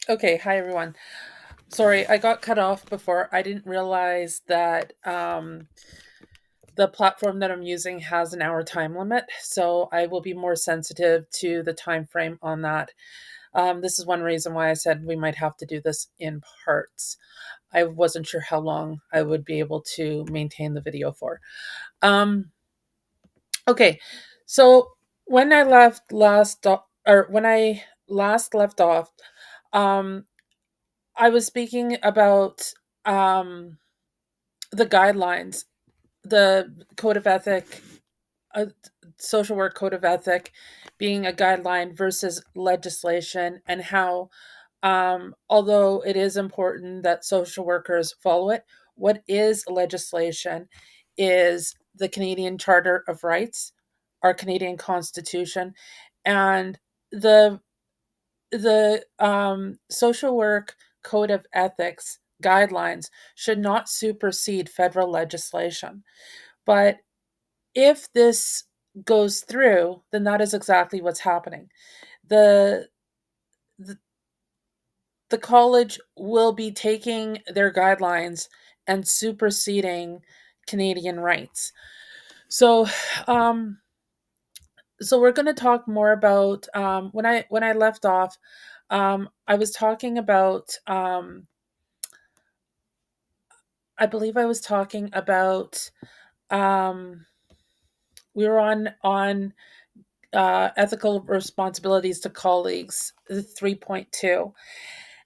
Okay, hi everyone. Sorry, I got cut off before. I didn't realize that the platform that I'm using has an hour time limit, so I will be more sensitive to the time frame on that. This is one reason why I said we might have to do this in parts. I wasn't sure how long I would be able to maintain the video for. Um, okay, so when I left last, or when I last left off, um, I was speaking about um, the guidelines, the code of ethic, uh, social work code of ethic being a guideline versus legislation, and how, although it is important that social workers follow it, what is legislation is the Canadian Charter of Rights, our Canadian Constitution, and the the social work code of ethics guidelines should not supersede federal legislation. But if this goes through, then that is exactly what's happening. The the, the college will be taking their guidelines and superseding Canadian rights. So, um, so we're going to talk more about when I left off. I was talking about I believe I was talking about um, we were on ethical responsibilities to colleagues, 3.2,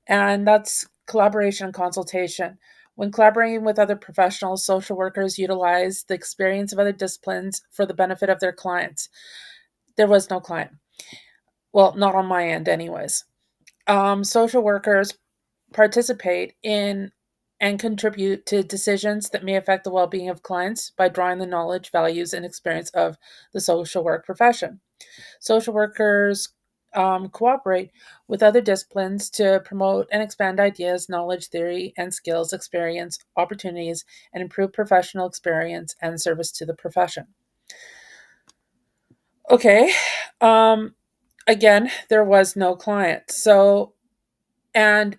and that's collaboration and consultation. When collaborating with other professionals, social workers utilize the experience of other disciplines for the benefit of their clients. There was no client. Well, not on my end, anyways. Social workers participate in and contribute to decisions that may affect the well being of clients by drawing the knowledge, values, and experience of the social work profession. Social workers cooperate with other disciplines to promote and expand ideas, knowledge, theory, and skills, experience, opportunities, and improve professional experience and service to the profession. Okay. Um, Again, there was no client. So, and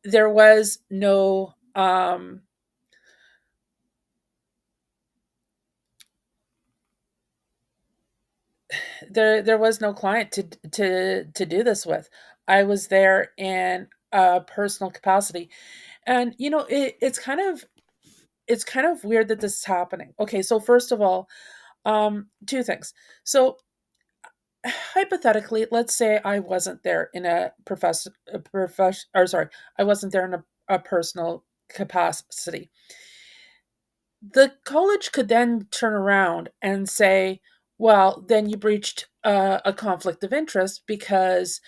there was no there was no client to do this with. I was there in a personal capacity. And it's kind of weird that this is happening. Okay, so first of all, two things. So hypothetically, let's say I wasn't there in I wasn't there in a personal capacity. The college could then turn around and say, well, then you breached a conflict of interest because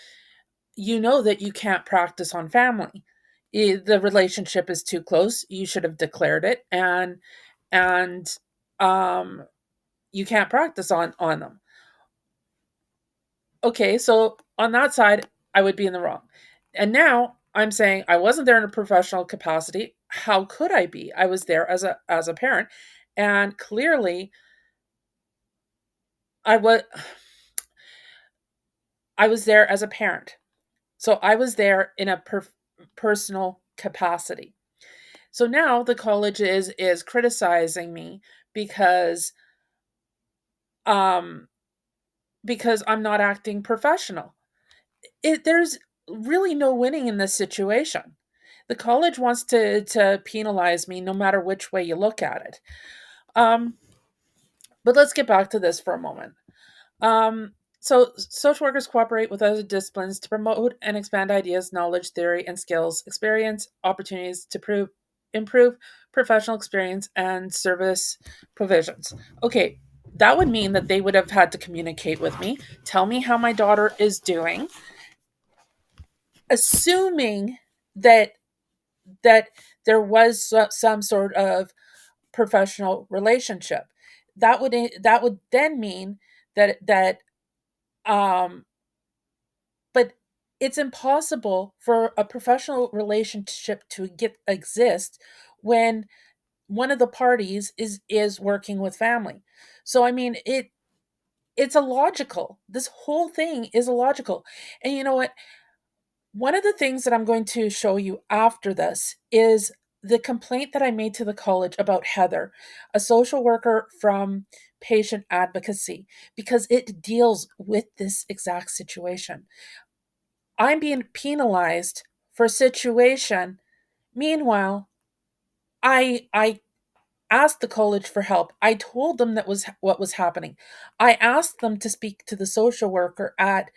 you know that you can't practice on family. The relationship is too close. You should have declared it, and um, you can't practice on them. Okay, so on that side, I would be in the wrong. And now I'm saying I wasn't there in a professional capacity. How could I be? I was there as a parent, and clearly I was I was there as a parent. So I was there in a personal capacity. So now the college is criticizing me because um because I'm not acting professional. There's really no winning in this situation. The college wants to penalize me no matter which way you look at it. Um, but let's get back to this for a moment. So social workers cooperate with other disciplines to promote and expand ideas, knowledge, theory, and skills, experience, opportunities to improve professional experience and service provisions. Okay, that would mean that they would have had to communicate with me, tell me how my daughter is doing, assuming that that there was some sort of professional relationship. That would then mean that um but it's impossible for a professional relationship to get exist when one of the parties is working with family. So I mean it's illogical. This whole thing is illogical. And you know what? One of the things that I'm going to show you after this is the complaint that I made to the college about Heather, a social worker from patient advocacy, because it deals with this exact situation. I'm being penalized for a situation. Meanwhile, I asked the college for help. I told them that was what was happening. I asked them to speak to the social worker at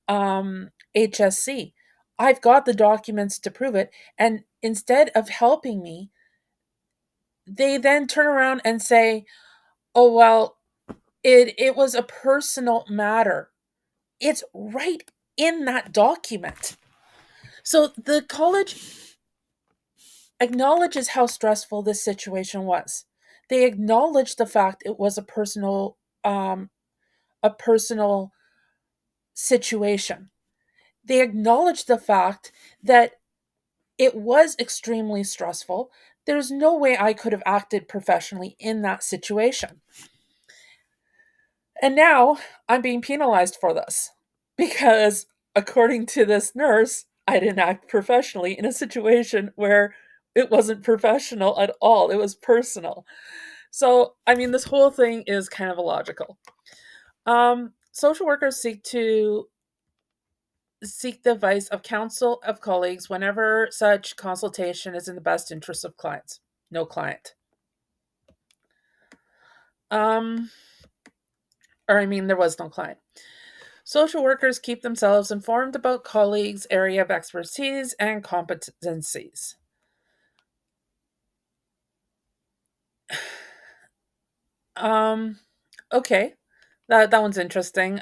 HSC. I've got the documents to prove it. And instead of helping me, they then turn around and say, oh, well, it was a personal matter. It's right in that document. So the college acknowledges how stressful this situation was. They acknowledge the fact it was a personal situation. They acknowledge the fact that it was extremely stressful. There's no way I could have acted professionally in that situation. And now I'm being penalized for this because, according to this nurse, I didn't act professionally in a situation where it wasn't professional at all. It was personal. So, I mean, this whole thing is kind of illogical. Social workers seek the advice of counsel of colleagues whenever such consultation is in the best interest of clients. No client. Um, or I mean, there was no client. Social workers keep themselves informed about colleagues' area of expertise and competencies. Um, okay, that one's interesting.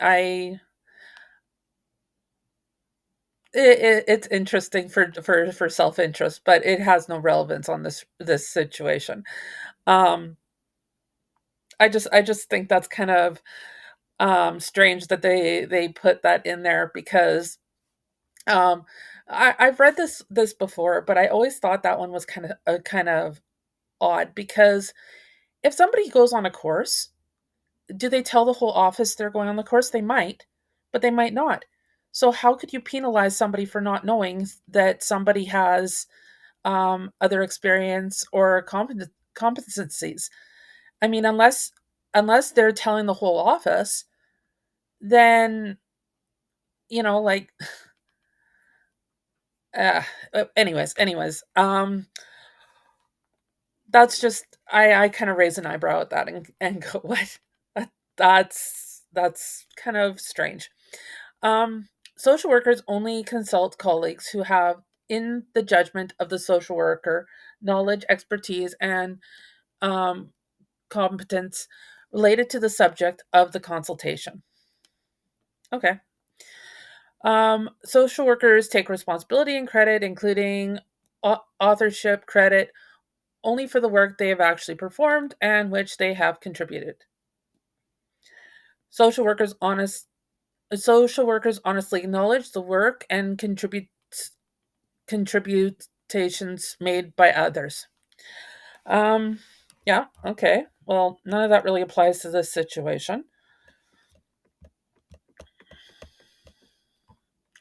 It's interesting for self interest, but it has no relevance on this situation. Um, I just think that's kind of strange that they put that in there because um, I've read this before, but I always thought that one was kind of odd because if somebody goes on a course, do they tell the whole office they're going on the course? They might, but they might not. So how could you penalize somebody for not knowing that somebody has other experience or competencies? I mean, unless they're telling the whole office, then like uh, anyways, that's just I kind of raise an eyebrow at that and go, what? That, that's kind of strange. Um, Social workers only consult colleagues who have, in the judgment of the social worker, knowledge, expertise, and um, competence related to the subject of the consultation. Okay. Social workers take responsibility and credit, including authorship credit, only for the work they have actually performed and which they have contributed. Social workers honest Social workers honestly acknowledge the work and contributions made by others. Um, yeah, okay. Well, none of that really applies to this situation.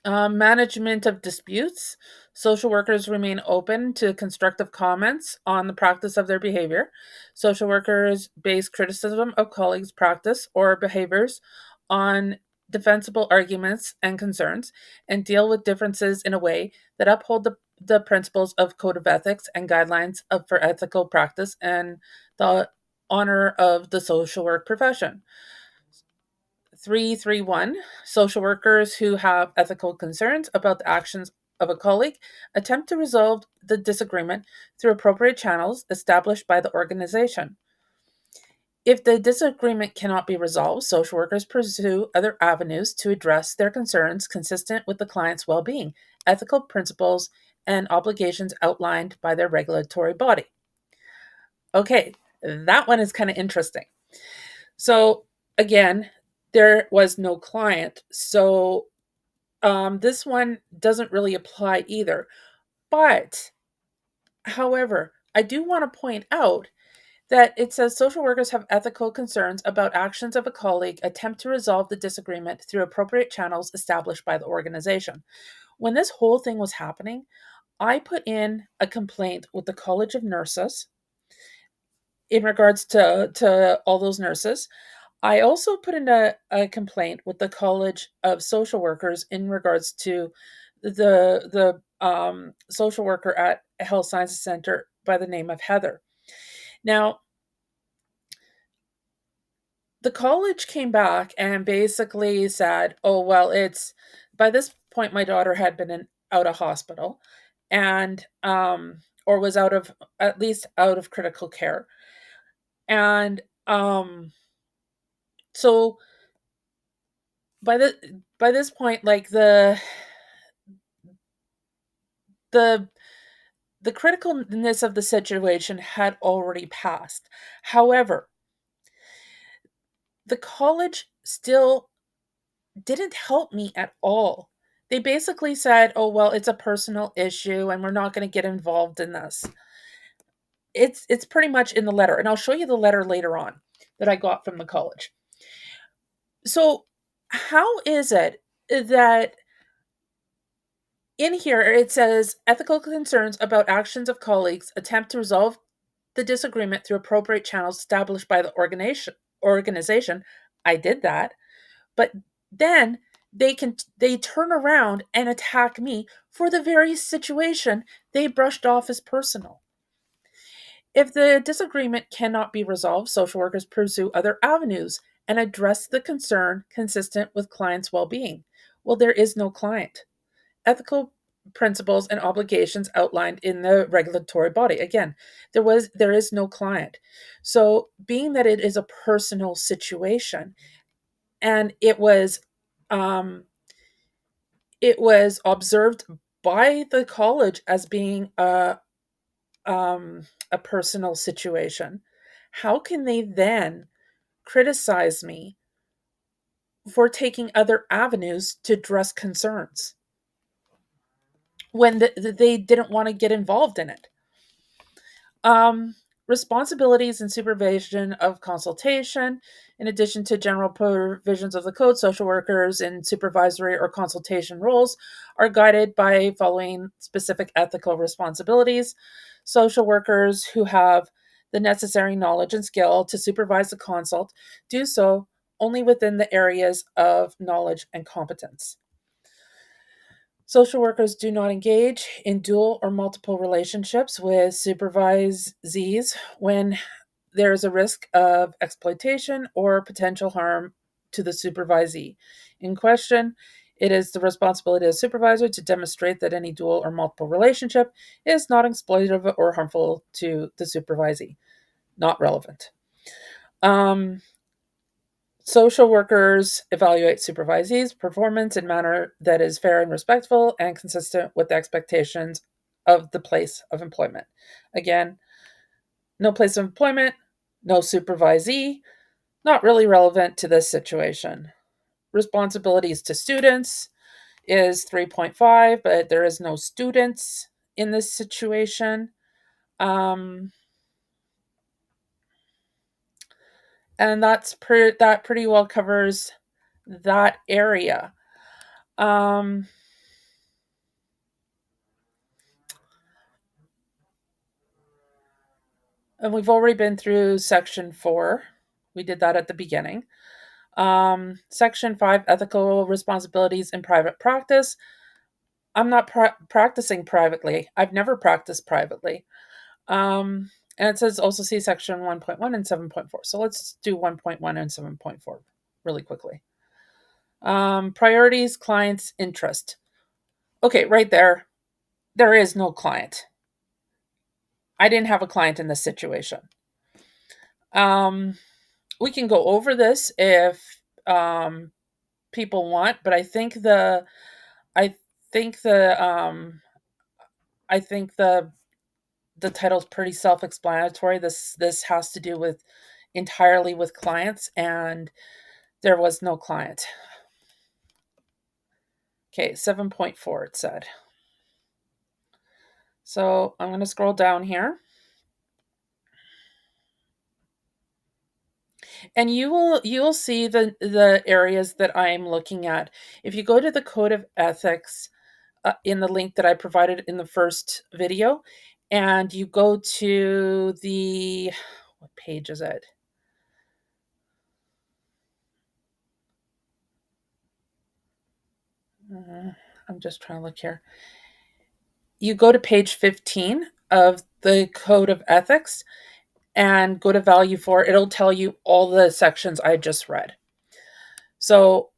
Management of disputes. Social workers remain open to constructive comments on the practice of their behavior. Social workers base criticism of colleagues' practice or behaviors on defensible arguments and concerns and deal with differences in a way that uphold the principles of code of ethics and guidelines for ethical practice and the honor of the social work profession. 331 Social workers who have ethical concerns about the actions of a colleague attempt to resolve the disagreement through appropriate channels established by the organization. If the disagreement cannot be resolved, social workers pursue other avenues to address their concerns consistent with the client's well being, ethical principles, and obligations outlined by their regulatory body. Okay, that one is kind of interesting. So, again, there was no client. So, this one doesn't really apply either. But, however, I do want to point out that it says social workers have ethical concerns about actions of a colleague attempt to resolve the disagreement through appropriate channels established by the organization. When this whole thing was happening, I put in a complaint with the College of Nurses in regards to all those nurses. I also put in a complaint with the College of Social Workers in regards to the social worker at a health sciences center by the name of Heather. Now, the college came back and basically said, "Oh well, it's by this point my daughter had been out of hospital, and or was out of at least out of critical care, and so by this point, like the the criticalness of the situation had already passed. However, the college still didn't help me at all. They basically said, "Oh, well, it's a personal issue and we're not going to get involved in this." It's pretty much in the letter, and I'll show you the letter later on that I got from the college. So, how is it that in here it says ethical concerns about actions of colleagues attempt to resolve the disagreement through appropriate channels established by the organization. I did that. But then they turn around and attack me for the very situation they brushed off as personal. If the disagreement cannot be resolved, social workers pursue other avenues and address the concern consistent with clients' well-being. Well, there is no client. Ethical principles and obligations outlined in the regulatory body. Again, there is no client. So, being that it is a personal situation, and um, it was observed by the college as being a personal situation. How can they then criticize me for taking other avenues to address concerns when they didn't want to get involved in it? Um, Responsibilities and supervision of consultation. In addition to general provisions of the code, social workers in supervisory or consultation roles are guided by following specific ethical responsibilities. Social workers who have the necessary knowledge and skill to supervise the consult do so only within the areas of knowledge and competence. Social workers do not engage in dual or multiple relationships with supervisees when there is a risk of exploitation or potential harm to the supervisee. In question, it is the responsibility of the supervisor to demonstrate that any dual or multiple relationship is not exploitative or harmful to the supervisee. Not relevant. Um, Social workers evaluate supervisees' performance in a manner that is fair and respectful and consistent with the expectations of the place of employment. Again, no place of employment, no supervisee, not really relevant to this situation. Responsibilities to students is 3.5, but there is no students in this situation. Um, and that pretty well covers that area. Um, and we've already been through section 4. We did that at the beginning. Section 5, ethical responsibilities in private practice. I'm not practicing privately. I've never practiced privately. And it says also see section 1.1 and 7.4. So let's do 1.1 and 7.4 really quickly. Priorities, clients, interest. Okay, right there. There is no client. I didn't have a client in this situation. We can go over this if people want, but I think the I think the title's pretty self-explanatory. This has to do with entirely with clients, and there was no client. Okay, 7.4 it said. So I'm going to scroll down here. And you will see the areas that I'm looking at. If you go to the Code of Ethics in the link that I provided in the first video, and you go to the, what page is it? I'm just trying to look here. You go to page 15 of the Code of Ethics and go to value 4. It'll tell you all the sections I just read. So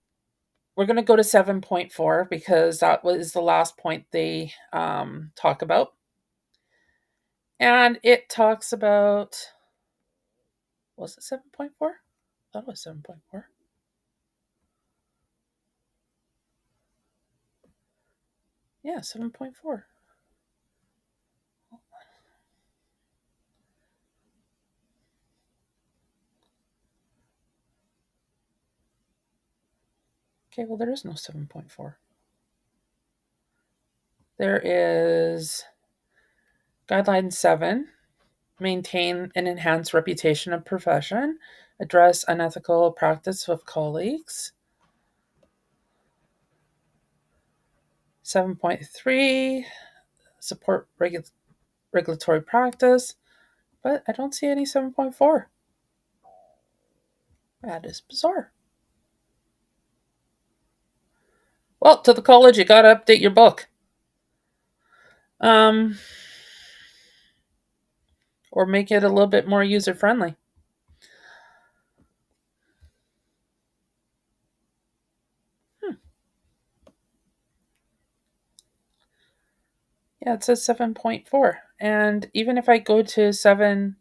we're going to go to 7.4 because that was the last point they talk about. And it talks about, was it 7.4? I thought it was 7.4. Yeah, 7.4. Okay, well, there is no 7.4. There is guideline 7, maintain and enhance reputation of profession, address unethical practice with colleagues. 7.3, support regulatory practice, but I don't see any 7.4. That is bizarre. Well, to the college, you got to update your book. Or make it a little bit more user friendly. Yeah, it says 7.4. And even if I go to 7,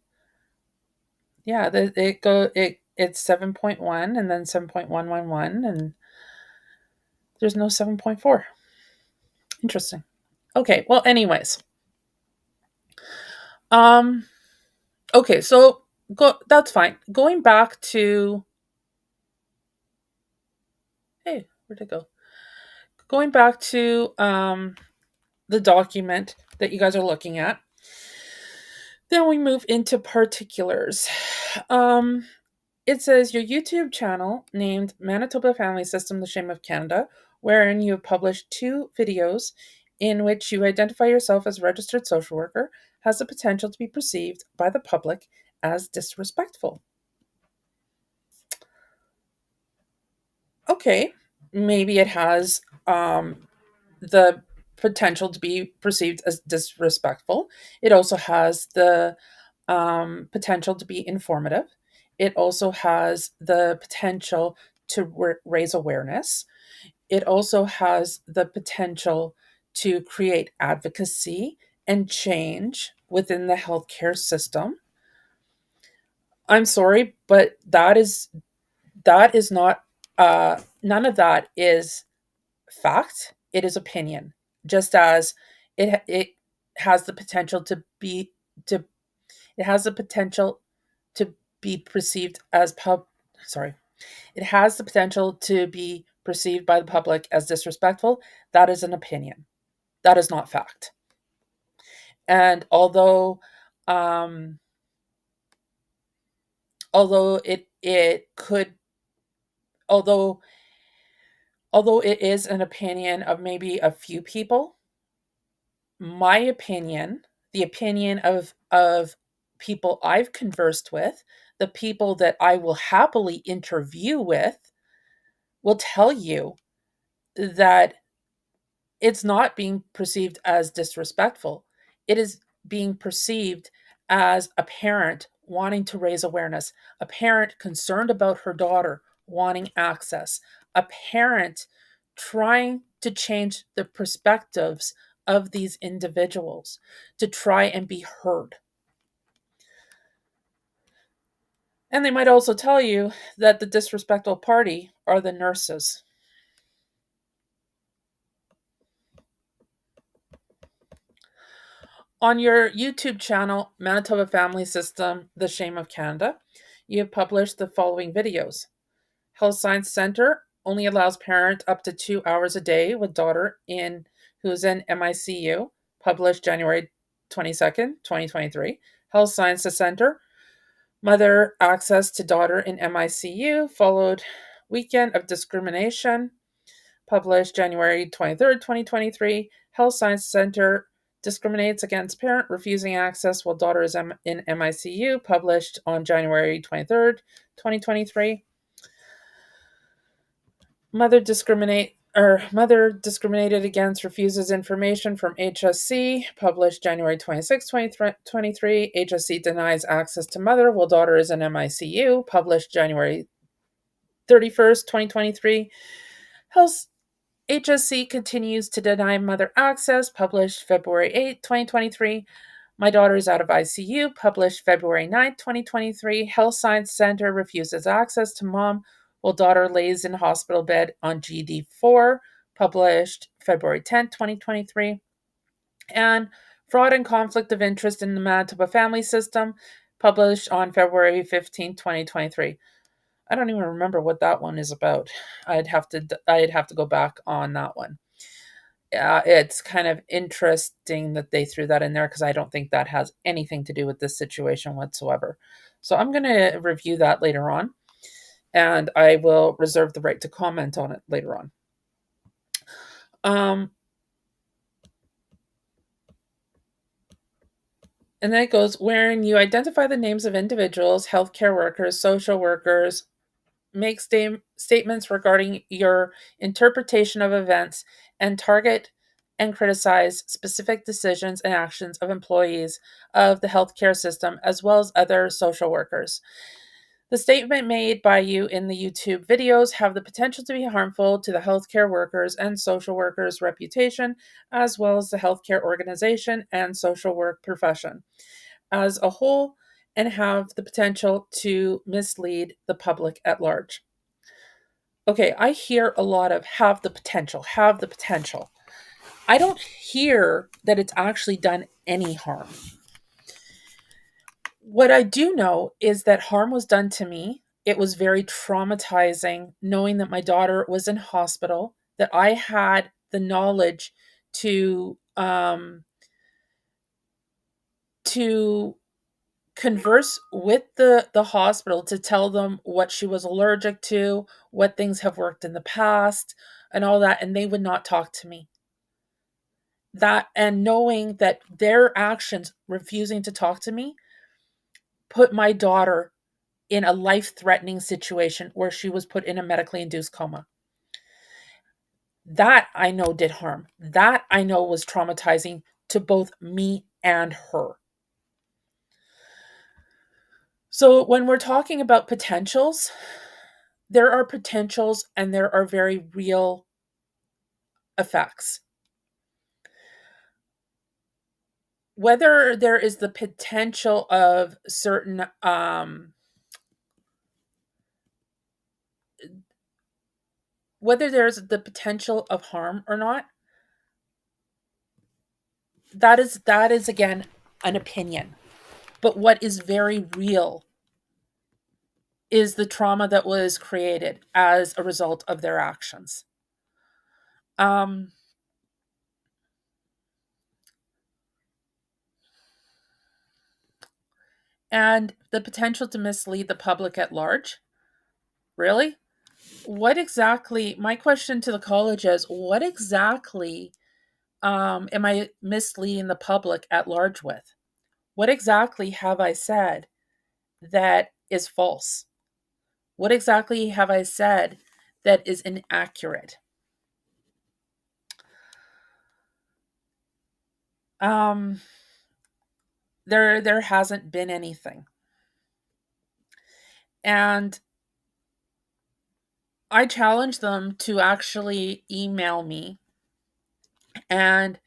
yeah, it's 7.1 and then 7.111 and there's no 7.4. Interesting. Okay, well, anyways. Okay, so that's fine. Going back to, hey, where'd it go? Going back to the document that you guys are looking at. Then we move into particulars. It says your YouTube channel named Manitoba Family System, The Shame of Canada, wherein you have published 2 videos in which you identify yourself as a registered social worker, has the potential to be perceived by the public as disrespectful. Okay, maybe it has the potential to be perceived as disrespectful. It also has the potential to be informative. It also has the potential to raise awareness. It also has the potential to create advocacy and change within the healthcare system. I'm sorry, but that is not none of that is fact. It is opinion. Just as it has the potential to it has the potential to be perceived as sorry. It has the potential to be perceived by the public as disrespectful. That is an opinion. That is not fact. And um although it could although although it is an opinion of maybe a few people, my opinion, the opinion of people I've conversed with, the people that I will happily interview with, will tell you that it's not being perceived as disrespectful. It is being perceived as a parent wanting to raise awareness, a parent concerned about her daughter wanting access, a parent trying to change the perspectives of these individuals to try and be heard. And they might also tell you that the disrespectful party are the nurses. On your YouTube channel, Manitoba Family System, The Shame of Canada, you have published the following videos. Health Science Center only allows parent up to 2 hours a day with daughter who's in MICU, published January 22nd, 2023. Health Sciences Center, mother access to daughter in MICU, followed weekend of discrimination, published January 23rd, 2023. Health Science Center discriminates against parent refusing access while daughter is in MICU, published on January 23rd, 2023. Mother discriminated against, refuses information from HSC, published January 26, 2023. HSC denies access to mother while daughter is in MICU, published January 31st, 2023. Health HSC continues to deny mother access, published February 8, 2023. My daughter is out of ICU, published February 9, 2023. Health Science Center refuses access to mom while daughter lays in hospital bed on GD4, published February 10, 2023. And Fraud and Conflict of Interest in the Manitoba Family System, published on February 15, 2023. I don't even remember what that one is about. I'd have to go back on that one. It's kind of interesting that they threw that in there because I don't think that has anything to do with this situation whatsoever. So I'm going to review that later on, and I will reserve the right to comment on it later on. And then it goes, wherein you identify the names of individuals, healthcare workers, social workers, make statements regarding your interpretation of events, and target and criticize specific decisions and actions of employees of the healthcare system as well as other social workers. The statement made by you in the YouTube videos have the potential to be harmful to the healthcare workers and social workers' reputation, as well as the healthcare organization and social work profession as a whole, and have the potential to mislead the public at large. Okay, I hear a lot of have the potential, have the potential. I don't hear that it's actually done any harm. What I do know is that harm was done to me. It was very traumatizing knowing that my daughter was in hospital, that I had the knowledge to converse with the hospital to tell them what she was allergic to, what things have worked in the past, and all that, and they would not talk to me. That, and knowing that their actions refusing to talk to me put my daughter in a life-threatening situation where she was put in a medically induced coma. That I know did harm. That I know was traumatizing to both me and her. So when we're talking about potentials, there are potentials and there are very real effects. Whether there is the potential of certain whether there's the potential of harm or not, that is again an opinion. But what is very real is the trauma that was created as a result of their actions. And the potential to mislead the public at large. Really? What exactly, my question to the college is, what exactly am I misleading the public at large with? What exactly have I said that is false? What exactly have I said that is inaccurate? There hasn't been anything. And I challenge them to actually email me and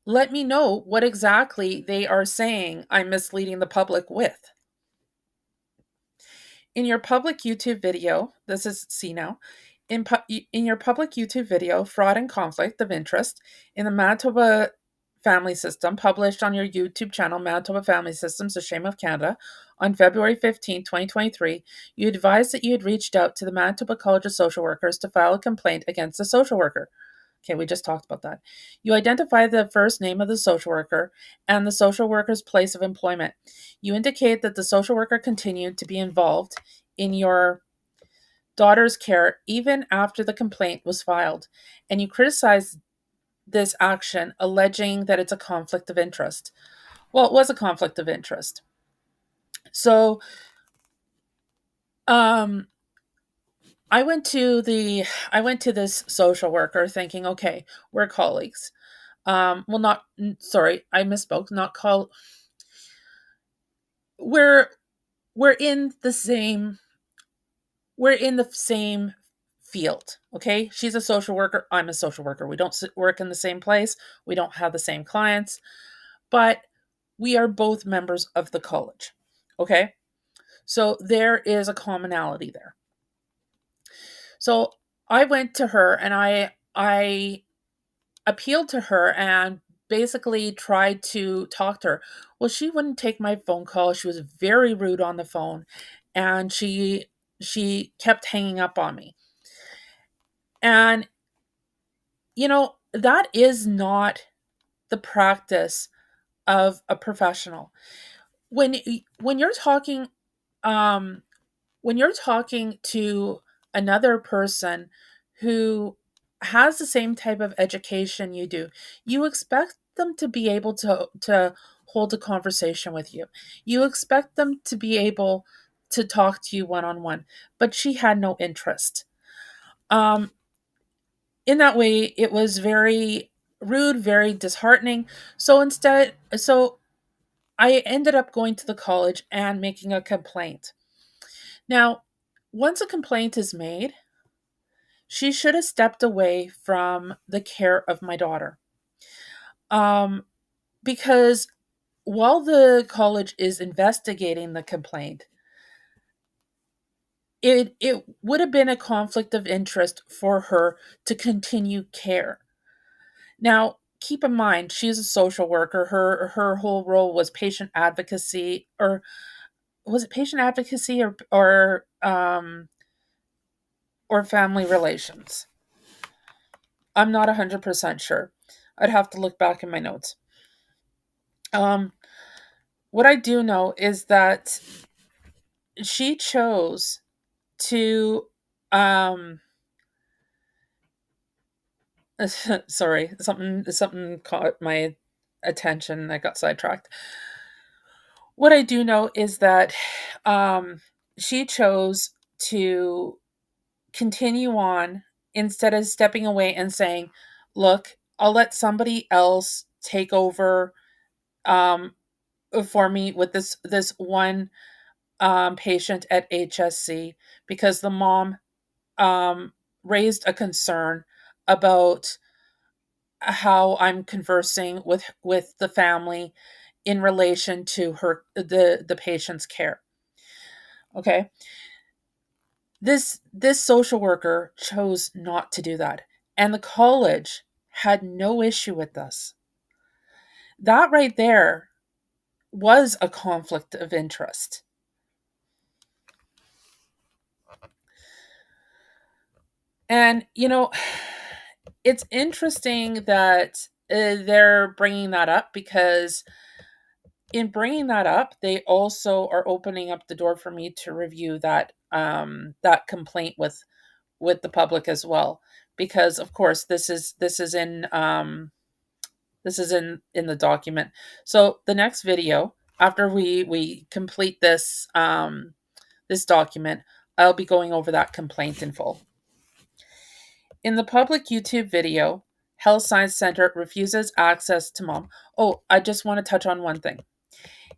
let me know what exactly they are saying I'm misleading the public with. In your public YouTube video, this is see now, in your public YouTube video, Fraud and Conflict of Interest in the Manitoba Family System, published on your YouTube channel, Manitoba Family Systems, The Shame of Canada, on February 15, 2023, you advised that you had reached out to the Manitoba College of Social Workers to file a complaint against the social worker. Okay, we just talked about that. You identify the first name of the social worker and the social worker's place of employment. You indicate that the social worker continued to be involved in your daughter's care even after the complaint was filed, and you criticize this action, alleging that it's a conflict of interest. Well, it was a conflict of interest. So, um, I went to this social worker thinking, okay, we're colleagues. Well, not sorry, I misspoke. Not call. We're we're in the same we're in the same field. Okay, she's a social worker. I'm a social worker. We don't work in the same place. We don't have the same clients, but we are both members of the college. Okay, so there is a commonality there. So I went to her and I appealed to her and basically tried to talk to her. Well, she wouldn't take my phone call. She was very rude on the phone, and she kept hanging up on me. And that is not the practice of a professional. When you're talking um when you're talking to another person who has the same type of education you do, you expect them to be able to hold a conversation with you. You expect them to be able to talk to you one on one, but she had no interest. Um, in that way, it was very rude, very disheartening. So I ended up going to the college and making a complaint. Now, once a complaint is made, she should have stepped away from the care of my daughter. Um, because while the college is investigating the complaint, it would have been a conflict of interest for her to continue care. Now, keep in mind, she's a social worker. Her whole role was patient advocacy, or was it patient advocacy, or family relations? I'm not 100% sure. I'd have to look back in my notes. Um, what I do know is that she chose to, um, sorry, something caught my attention. I got sidetracked. What I do know is that um, she chose to continue on instead of stepping away and saying, "Look, I'll let somebody else take over um, for me with this one patient at HSC," because the mom raised a concern about how I'm conversing with the family in relation to the patient's care. Okay, this social worker chose not to do that, and the college had no issue with this. That right there was a conflict of interest. And it's interesting that they're bringing that up, because in bringing that up, they also are opening up the door for me to review that complaint with the public as well, because of course this is in the document. So the next video, after we complete this document, I'll be going over that complaint in full. In the public YouTube video, Health Science Center refuses access to mom. Oh, I just want to touch on one thing.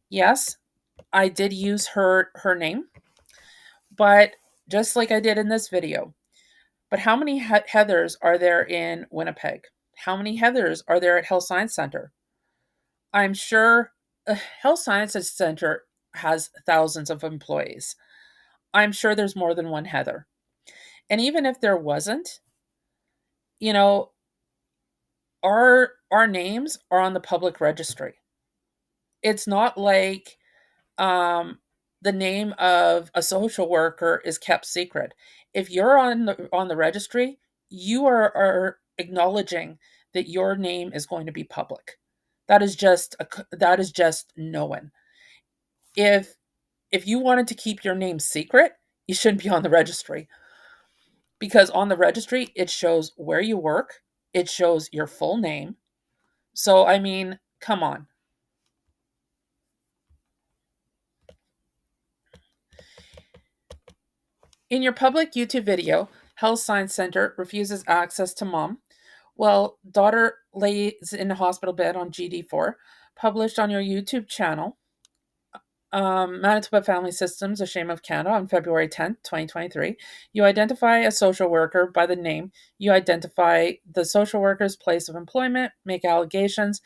Yes, I did use her name, but just like I did in this video. But how many Heathers are there in Winnipeg? How many Heathers are there at Health Science Center? I'm sure Health Sciences Center has thousands of employees. I'm sure there's more than one Heather. And even if there wasn't, you know, our names are on the public registry. It's not like um, the name of a social worker is kept secret. If you're on the registry, you are acknowledging that your name is going to be public. That is just known. If if you wanted to keep your name secret, you shouldn't be on the registry. because on the registry, it shows where you work, it shows your full name. So, I mean, come on. In your public YouTube video, Health Science Center refuses access to mom, while daughter lays in a hospital bed on GD4, published on your YouTube channel, Manitoba Family Systems, A Shame of Canada, on February 10th, 2023. You identify a social worker by the name. You identify the social worker's place of employment, make allegations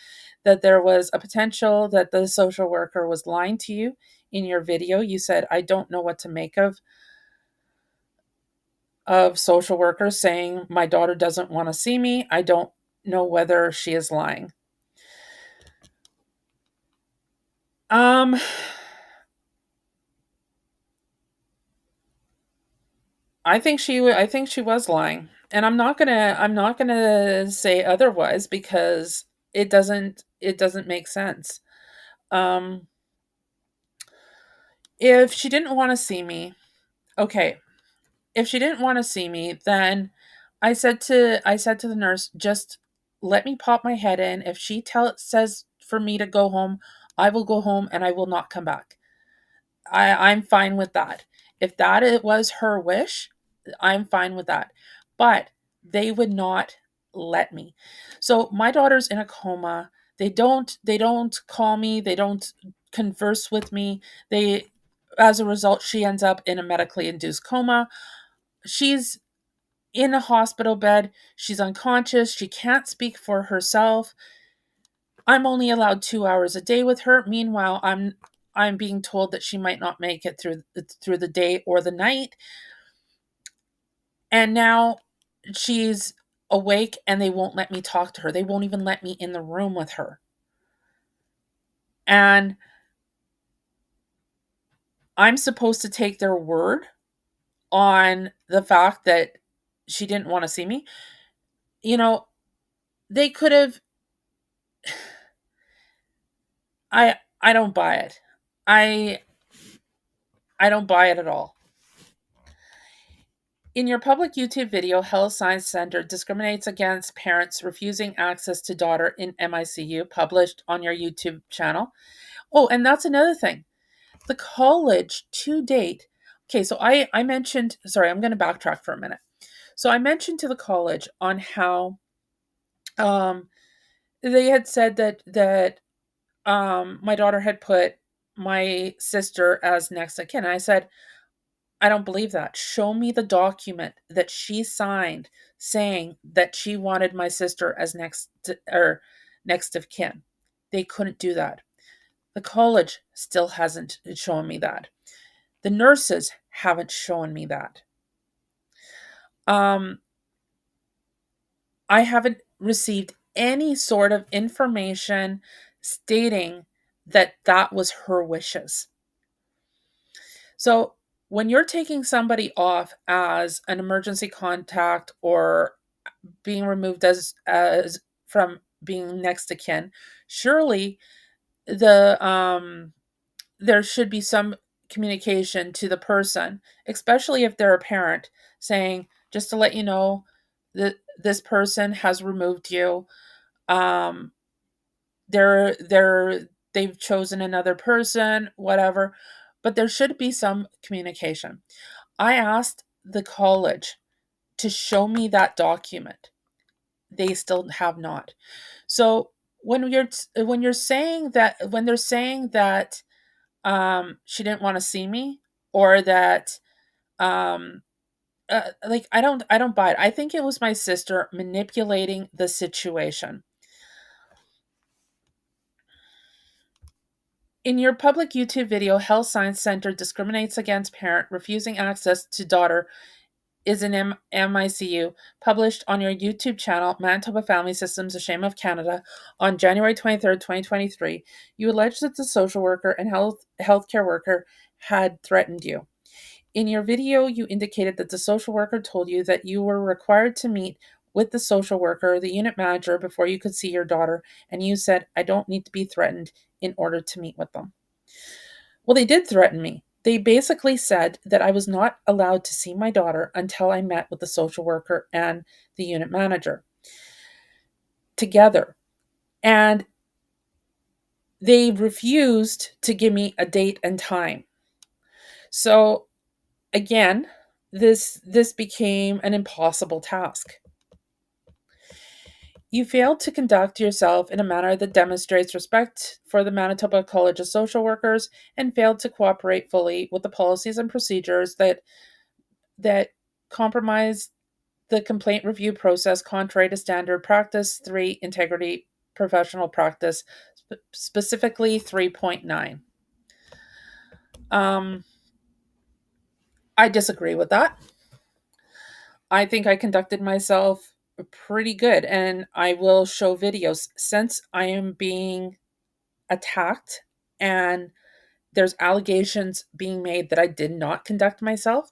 that there was a potential that the social worker was lying to you. In your video, you said, I don't know what to make of social workers saying my daughter doesn't want to see me. I don't know whether she is lying. Um I think she was lying. And I'm not going to say otherwise because it doesn't make sense. Um if she didn't want to see me, okay. If she didn't want to see me, then I said to the nurse, just let me pop my head in. If she says for me to go home, I will go home and I will not come back. I'm fine with that. If that it was her wish, I'm fine with that. But they would not let me. So my daughter's in a coma. They don't call me, they don't converse with me. They As a result, she ends up in a medically induced coma. She's in a hospital bed. She's unconscious. She can't speak for herself. I'm only allowed 2 hours a day with her. Meanwhile, I'm being told that she might not make it through the day or the night. And now she's awake and they won't let me talk to her. They won't even let me in the room with her. And I'm supposed to take their word on the fact that she didn't want to see me. You know, they could have I don't buy it. I I don't buy it at all. In your public YouTube video, Health Science Center discriminates against parents refusing access to daughter in MICU, published on your YouTube channel. Oh, and that's another thing. The college to date. Okay, so I mentioned, sorry, I'm going to backtrack for a minute. So I mentioned to the college on how um, they had said that my daughter had put my sister as next of kin. And I said, I don't believe that. Show me the document that she signed saying that she wanted my sister as next of kin. They couldn't do that. The college still hasn't shown me that. The nurses haven't shown me that. Um, I haven't received any sort of information stating that that was her wishes. So when you're taking somebody off as an emergency contact or being removed as from being next to kin, surely there should be some communication to the person, especially if they're a parent, saying, just to let you know that this person has removed you. Um, they've chosen another person, whatever. But there should be some communication. I asked the college to show me that document. They still have not. So when you're saying that when they're saying that she didn't want to see me, or that um like I don't buy it. I think it was my sister manipulating the situation. In your public YouTube video, Health Science Center discriminates against parent refusing access to daughter is an MICU, published on your YouTube channel, Manitoba Family Systems, A Shame of Canada, on January 23rd, 2023. You allege that the social worker and healthcare worker had threatened you. In your video, you indicated that the social worker told you that you were required to meet with the social worker, the unit manager, before you could see your daughter, and you said, I don't need to be threatened in order to meet with them. Well, they did threaten me. They basically said that I was not allowed to see my daughter until I met with the social worker and the unit manager together. And they refused to give me a date and time. So again, this became an impossible task. You failed to conduct yourself in a manner that demonstrates respect for the Manitoba College of Social Workers and failed to cooperate fully with the policies and procedures that compromise the complaint review process contrary to standard practice 3 integrity professional practice, specifically 3.9. Um, I disagree with that. I think I conducted myself pretty good, and I will show videos since I am being attacked and there's allegations being made that I did not conduct myself.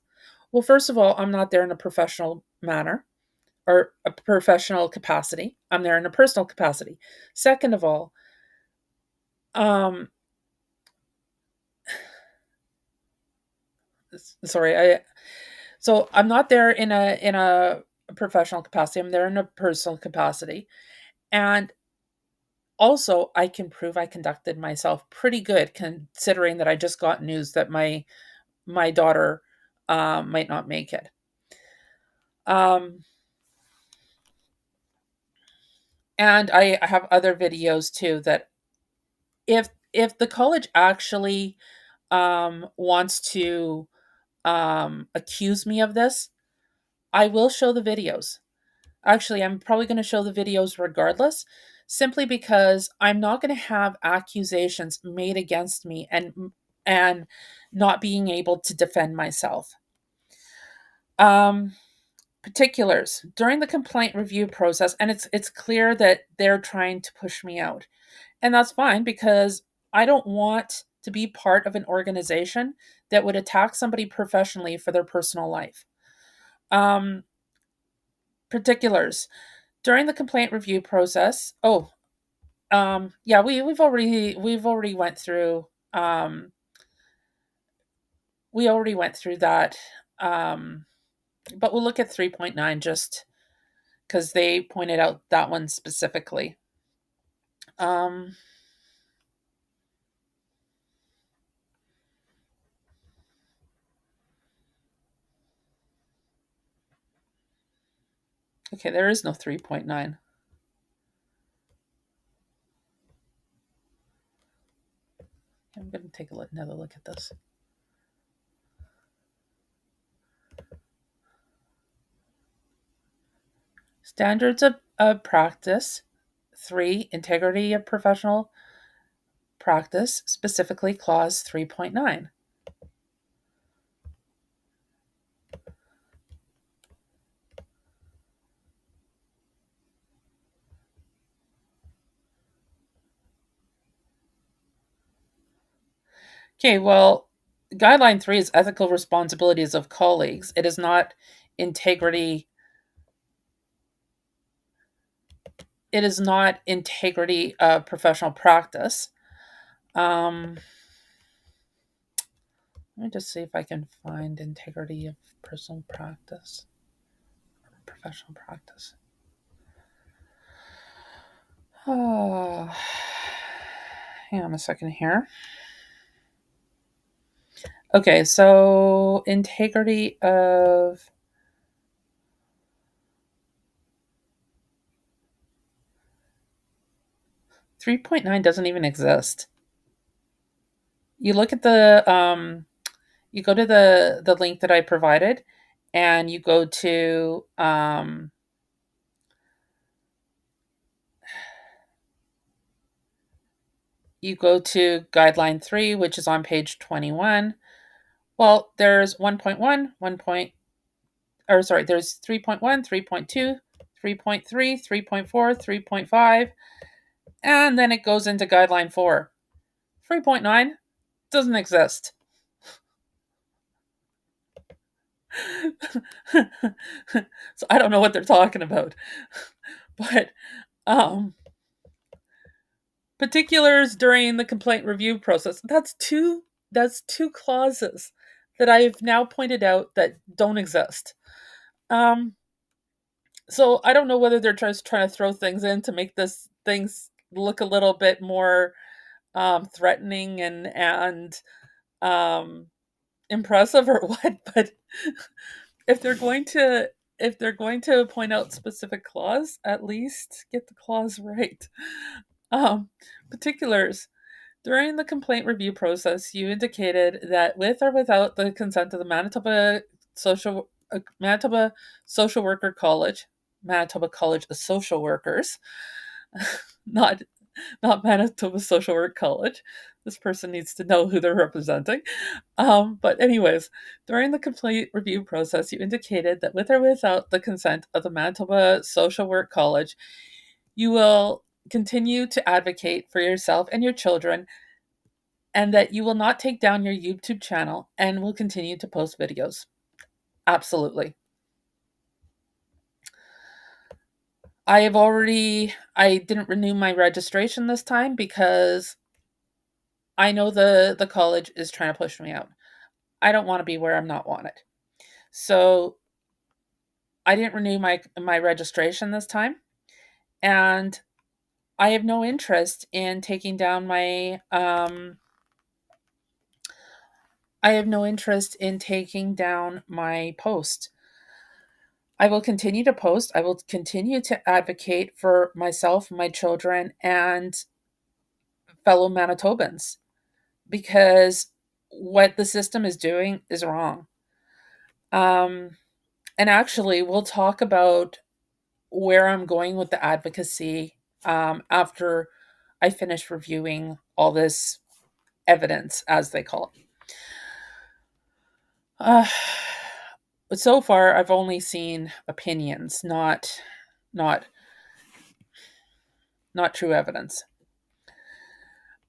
Well, first of all, I'm not there in a professional manner or a professional capacity. I'm there in a personal capacity. Second of all, um sorry, I'm not there in a professional capacity. I'm there in a personal capacity. And also, I can prove I conducted myself pretty good considering that I just got news that my daughter might not make it. Um, and I have other videos too that if the college actually wants to accuse me of this, I will show the videos. Actually, I'm probably going to show the videos regardless, simply because I'm not going to have accusations made against me and not being able to defend myself. Um, Particulars during the complaint review process, and it's clear that they're trying to push me out, and that's fine because I don't want to be part of an organization that would attack somebody professionally for their personal life. Um, Particulars during the complaint review process. Yeah, we've already went through we already went through that. Um, but we'll look at 3.9 just because they pointed out that one specifically. Um, okay, there is no 3.9. I'm going to take another look at this. Standards of practice. 3, integrity of professional practice, specifically clause 3.9. Okay, well, guideline 3 is ethical responsibilities of colleagues. It is not integrity. It is not integrity of professional practice. Let me just see if I can find integrity of personal practice, professional practice. Oh, hang on a second here. Okay, so integrity of 3.9 doesn't even exist. You look at you go to the link that I provided, and you go to guideline 3, which is on page 21. Well, there's 1.1, 1 point, or sorry, there's 3.1, 3.2, 3.3, 3.4, 3.5, and then it goes into guideline 4. 3.9 doesn't exist. So I don't know what they're talking about. But particulars during the complaint review process. That's two That's two clauses that I've now pointed out that don't exist. Um, so I don't know whether they're just trying to throw things in to make this things look a little bit more threatening and um, impressive or what. But if they're going to if they're going to point out specific clause, at least get the clause right. Um, Particulars. During the complaint review process, you indicated that with or without the consent of the Manitoba Social Worker College, Manitoba College of Social Workers, not not Manitoba Social Work College. This person needs to know who they're representing. But anyways, during the complaint review process, you indicated that with or without the consent of the Manitoba Social Work College, you will continue to advocate for yourself and your children, and that you will not take down your YouTube channel and will continue to post videos. Absolutely. I didn't renew my registration this time because I know the college is trying to push me out. I don't want to be where I'm not wanted. So I didn't renew my registration this time, and I have no interest in taking down my I have no interest in taking down my post. I will continue to post. I will continue to advocate for myself, my children, and fellow Manitobans because what the system is doing is wrong. Um, and actually, we'll talk about where I'm going with the advocacy after I finish reviewing all this evidence, as they call it. But so far, I've only seen opinions, not not true evidence.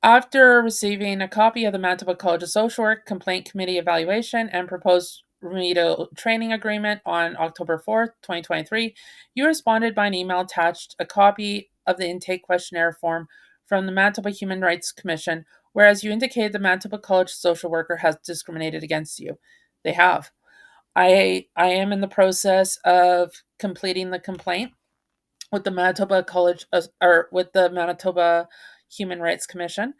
After receiving a copy of the Manitoba College of Social Work Complaint Committee evaluation and proposed remedial training agreement on October 4th, 2023, you responded by an email attached a copy of the intake questionnaire form from the Manitoba Human Rights Commission, whereas you indicated the Manitoba College social worker has discriminated against you. They have. I am in the process of completing the complaint with the Manitoba College or with the Manitoba Human Rights Commission.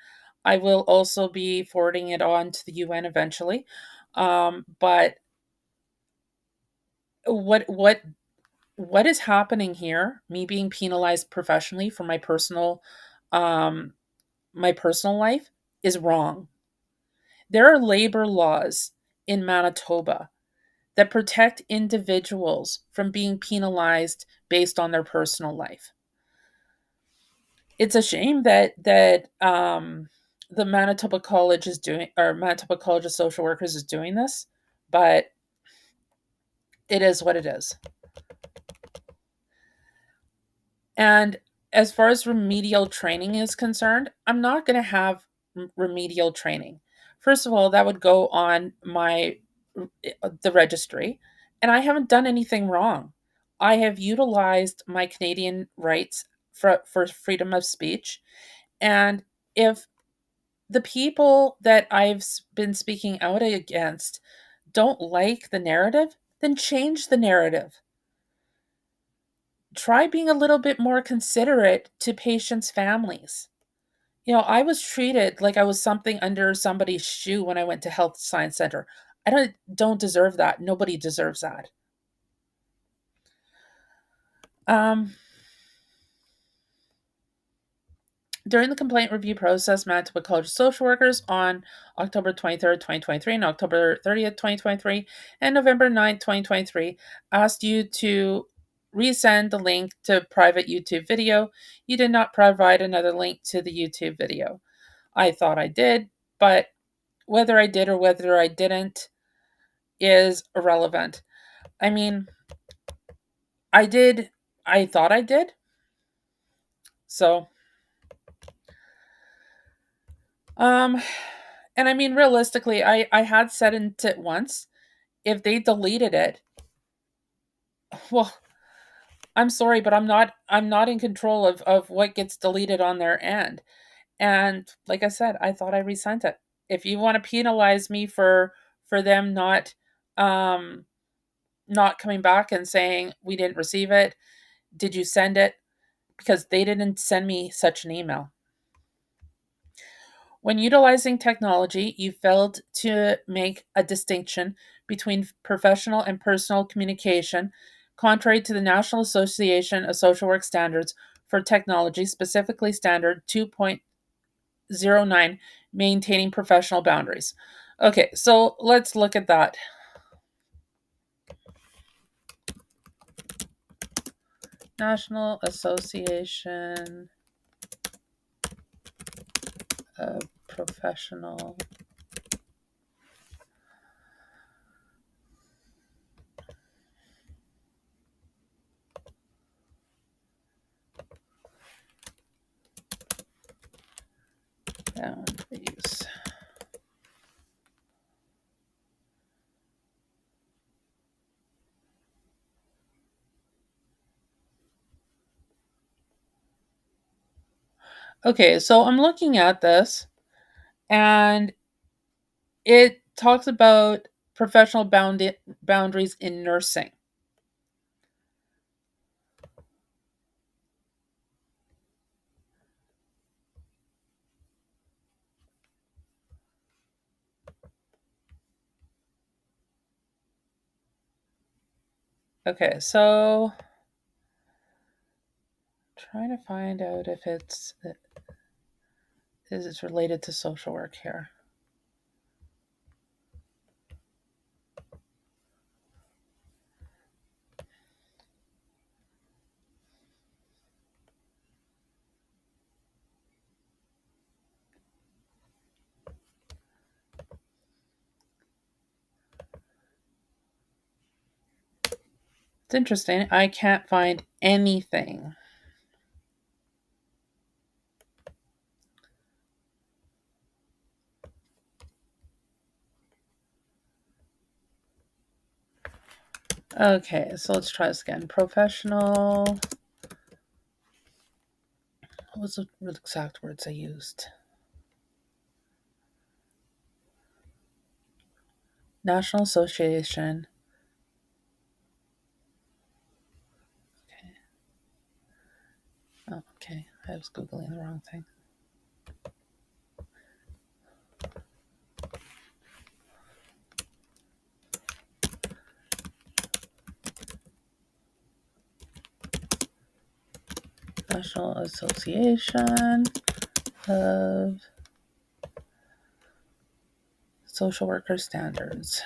I will also be forwarding it on to the UN eventually. But what what is happening here? Me being penalized professionally for um, my personal life is wrong. There are labor laws in Manitoba that protect individuals from being penalized based on their personal life. It's a shame that the Manitoba College is doing, or Manitoba College of Social Workers is doing this, but it is what it is. And as far as remedial training is concerned, I'm not going to have remedial training. First of all, that would go on the registry, and I haven't done anything wrong. I have utilized my Canadian rights for freedom of speech, and if the people that I've been speaking out against don't like the narrative, then change the narrative. Try being a little bit more considerate to patients' families. I was treated like I was something under somebody's shoe when I went to Health Science Center. I don't deserve that. Nobody deserves that. Um, During the complaint review process, Manitoba College of Social Workers on October 23rd, 2023, and October 30th, 2023, and November 9th, 2023, asked you to resend the link to private YouTube video. You did not provide another link to the YouTube video. I thought I did, but whether I did or whether I didn't is irrelevant. I mean, I did, I thought I did. So, um, and I mean, realistically, I had said it once. If they deleted it, well, I'm sorry, but I'm not in control of what gets deleted on their end. And like I said, I thought I resent it. If you want to penalize me for them um not coming back and saying we didn't receive it, did you send it? Because they didn't send me such an email. When utilizing technology, you failed to make a distinction between professional and personal communication, contrary to the National Association of Social Work Standards for Technology, specifically Standard 2.09, maintaining professional boundaries. Okay, so let's look at that. National Association of Professional Boundaries. Okay, so I'm looking at this and it talks about professional boundaries in nursing. Okay, so trying to find out if it's related to social work here. It's interesting. I can't find anything. Okay, so let's try this again. Professional. What was the exact words I used? National Association. Okay. Oh, okay. I was Googling the wrong thing. National Association of Social Worker Standards.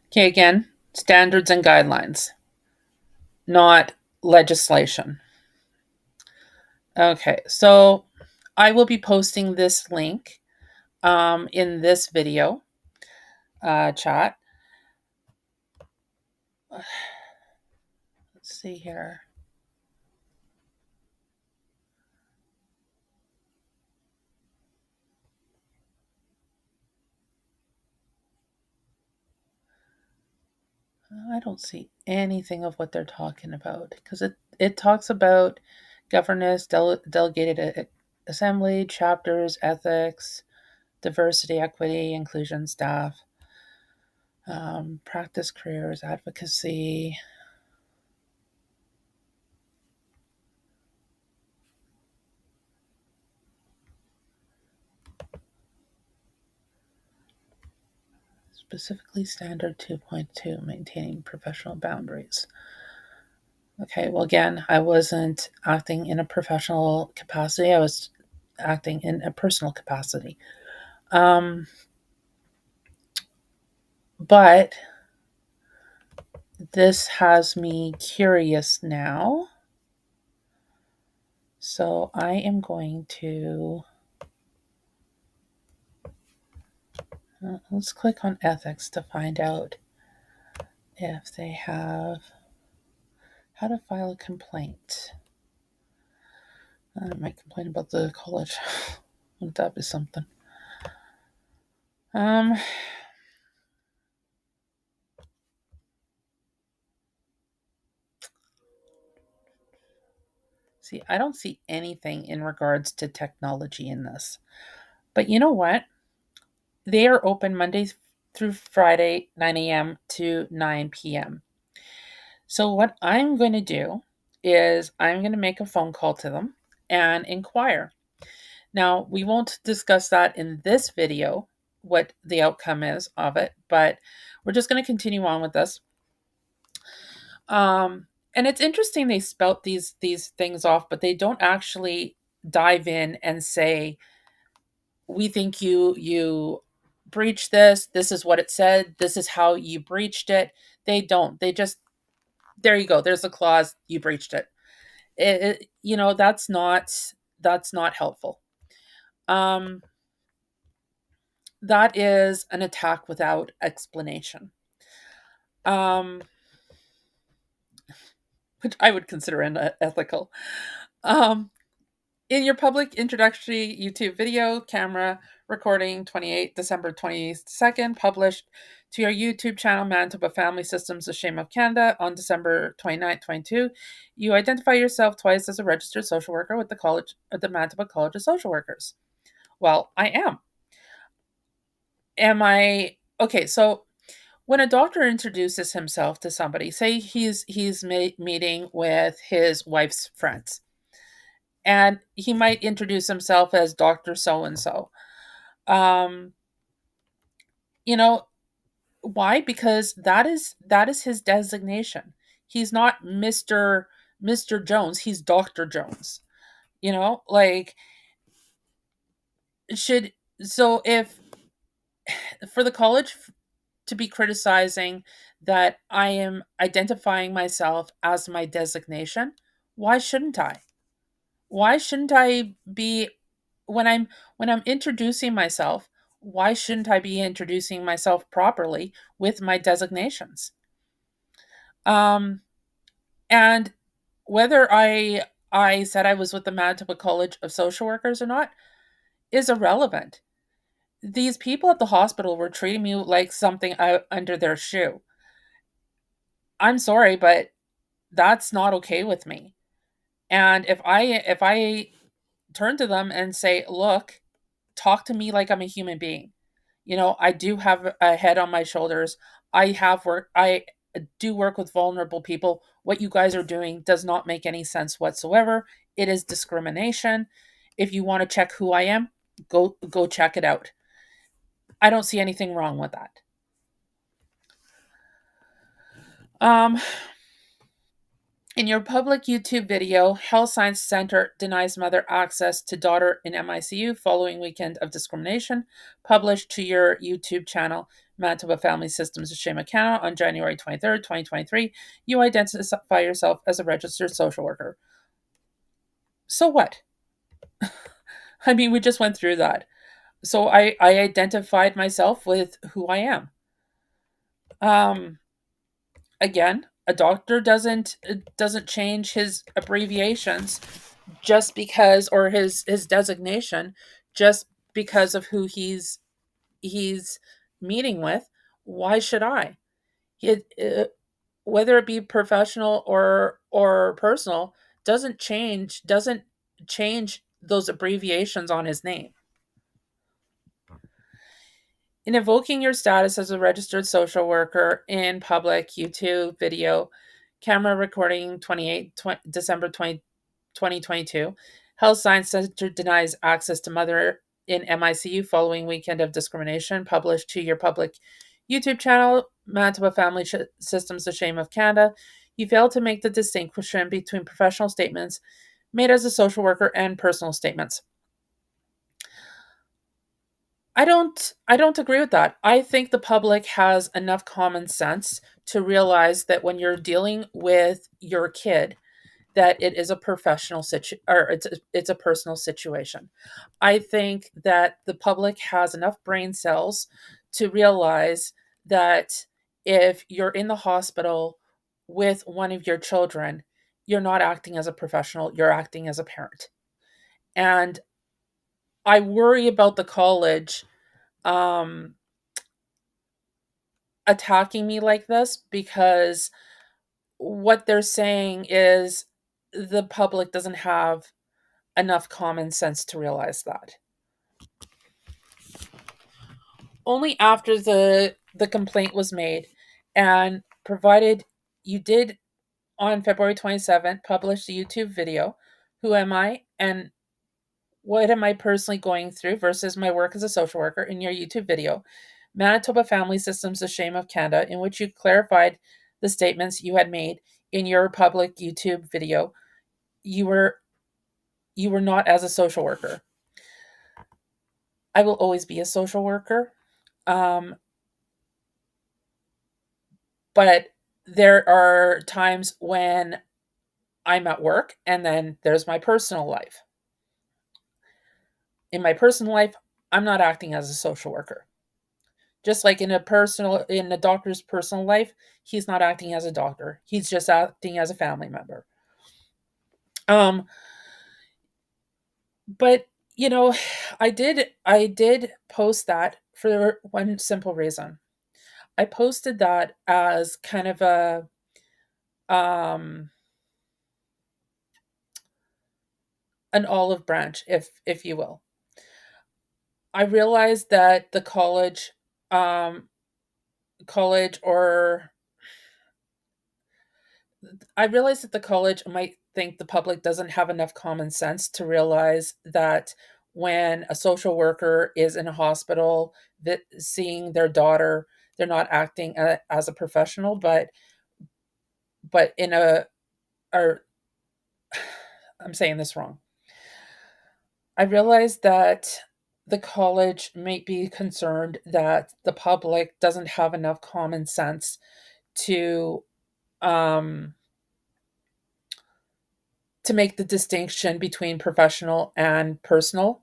Okay, again, standards and guidelines, not legislation. Okay, so I will be posting this link in this video chat. Let's see here. I don't see anything of what they're talking about because it talks about governance, delegated assembly, chapters, ethics, diversity, equity, inclusion, staff, practice, careers, advocacy. Specifically, Standard 2.2, maintaining professional boundaries. Okay, well, again, I wasn't acting in a professional capacity. I was acting in a personal capacity. But this has me curious now. So I am going to, let's click on ethics to find out if they have how to file a complaint. I might complain about the college. Wouldn't that be something? See, I don't see anything in regards to technology in this. But you know what? They are open Monday through Friday, 9 a.m. to 9 p.m. So, what I'm going to do is I'm going to make a phone call to them and inquire. Now, we won't discuss that in this video, what the outcome is of it, but we're just going to continue on with this. And it's interesting they spout these things off, but they don't actually dive in and say, "We think you breached this. This is what it said. This is how you breached it." They don't. They just, there you go. There's a clause. You breached it. That's not helpful. Um, that is an attack without explanation. Um, which I would consider unethical. Um, in your public introductory YouTube video, camera recording 28 December 22nd, published to your YouTube channel, Manitoba Family Systems, The Shame of Canada, on December 29th, 22, you identify yourself twice as a registered social worker with the Manitoba College of Social Workers. Well, I am. Am I okay? So when a doctor introduces himself to somebody, say he's meeting with his wife's friends, and he might introduce himself as Doctor So and So. Um, you know why? Because that is his designation. He's not Mister Jones. He's Doctor Jones. Like, should so if for the college to be criticizing that I am identifying myself as my designation, why shouldn't I? Why shouldn't I be when I'm introducing myself, why shouldn't I be introducing myself properly with my designations? Um and whether I said I was with the Manitoba College of Social Workers or not is irrelevant. These people at the hospital were treating me like something out under their shoe. I'm sorry, but that's not okay with me. And if I turn to them and say, "Look, talk to me like I'm a human being. I do have a head on my shoulders. I do work with vulnerable people. What you guys are doing does not make any sense whatsoever. It is discrimination. If you want to check who I am, go check it out." I don't see anything wrong with that. Um In your public YouTube video, Health Science Center denies mother access to daughter in MICU following weekend of discrimination, published to your YouTube channel, Manitoba Family Systems of Shame Canada, on January 23rd, 2023. You identify yourself as a registered social worker. So what? I mean, we just went through that. So I identified myself with who I am. Um, Again, a doctor doesn't change his abbreviations just because, or his designation, just because of who he's meeting with. Why should I? It, whether it be professional or personal, doesn't change those abbreviations on his name. In invoking your status as a registered social worker in public YouTube video, camera recording 28 December 2022, Health Science Center denies access to mother in MICU following weekend of discrimination, published to your public YouTube channel, Manitoba Family Systems, The Shame of Canada. You fail to make the distinction between professional statements made as a social worker and personal statements. I don't agree with that. I think the public has enough common sense to realize that when you're dealing with your kid, that it is a professional or it's a personal situation. I think that the public has enough brain cells to realize that if you're in the hospital with one of your children, you're not acting as a professional, you're acting as a parent. And I worry about the college um attacking me like this, because what they're saying is the public doesn't have enough common sense to realize that. Only after the complaint was made, and provided you did on February 27th publish the YouTube video, Who Am I? And what am I personally going through versus my work as a social worker in your YouTube video, Manitoba Family Systems, The Shame of Canada, in which you clarified the statements you had made in your public YouTube video. You were not as a social worker. I will always be a social worker. Um, but there are times when I'm at work and then there's my personal life. In my personal life, I'm not acting as a social worker. Just like in a doctor's personal life, he's not acting as a doctor. He's just acting as a family member. Um but you know, I did post that for one simple reason. I posted that as kind of a um an olive branch, if you will. I realized that the um college or I realize that the college might think the public doesn't have enough common sense to realize that when a social worker is in a hospital seeing their daughter, they're not acting as a professional, but in a or I'm saying this wrong. I realize that the college might be concerned that the public doesn't have enough common sense to um make the distinction between professional and personal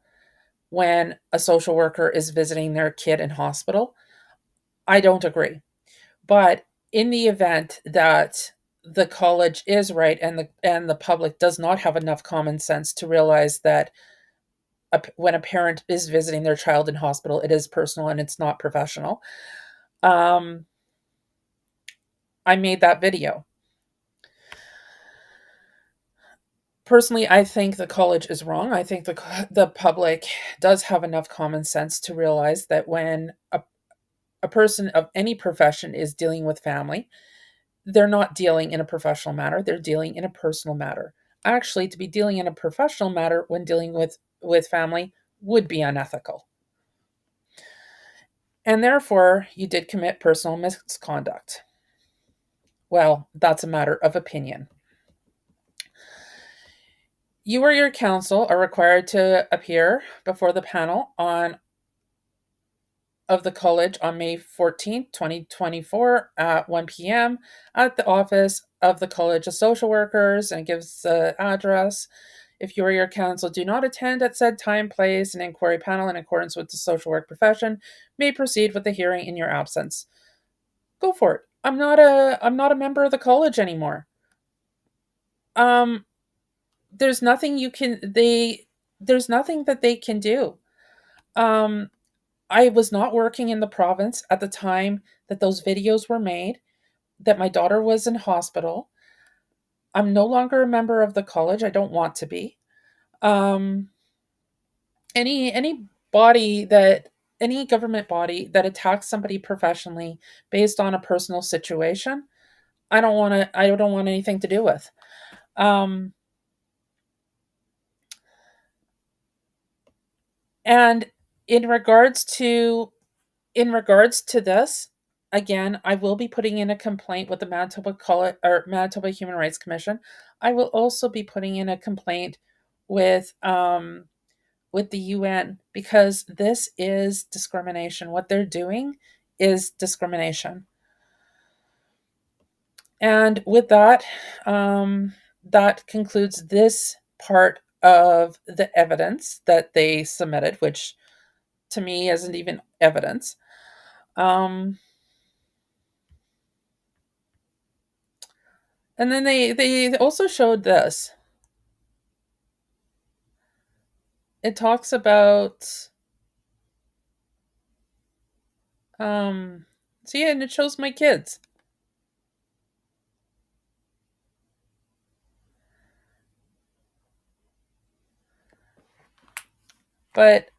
when a social worker is visiting their kid in hospital. I don't agree. But in the event that the college is right and the public does not have enough common sense to realize that when a parent is visiting their child in hospital, it is personal and it's not professional. Um, I made that video. Personally, I think the college is wrong. I think the public does have enough common sense to realize that when a person of any profession is dealing with family, they're not dealing in a professional matter, they're dealing in a personal matter. Actually, to be dealing in a professional matter when dealing with family would be unethical. And therefore, you did commit personal misconduct. Well, that's a matter of opinion. You or your counsel are required to appear before the panel on of the college on May 14th, 2024 at 1 p.m. at the office of the College of Social Workers, and gives the address. If you or your counsel do not attend at said time, place, an inquiry panel in accordance with the social work profession may proceed with the hearing in your absence. Go for it. I'm not a member of the college anymore. Um there's nothing you can they there's nothing that they can do. Um I was not working in the province at the time that those videos were made, that my daughter was in hospital. I'm no longer a member of the college. I don't want to be. Um, any body that any government body that attacks somebody professionally based on a personal situation, I don't want anything to do with. Um, and in regards to this, again, I will be putting in a complaint with the Manitoba Human Rights Commission. I will also be putting in a complaint with the UN, because this is discrimination. What they're doing is discrimination. And with that, that concludes this part of the evidence that they submitted, which to me isn't even evidence. Um, And then they also showed this. It talks about see, and it shows my kids. But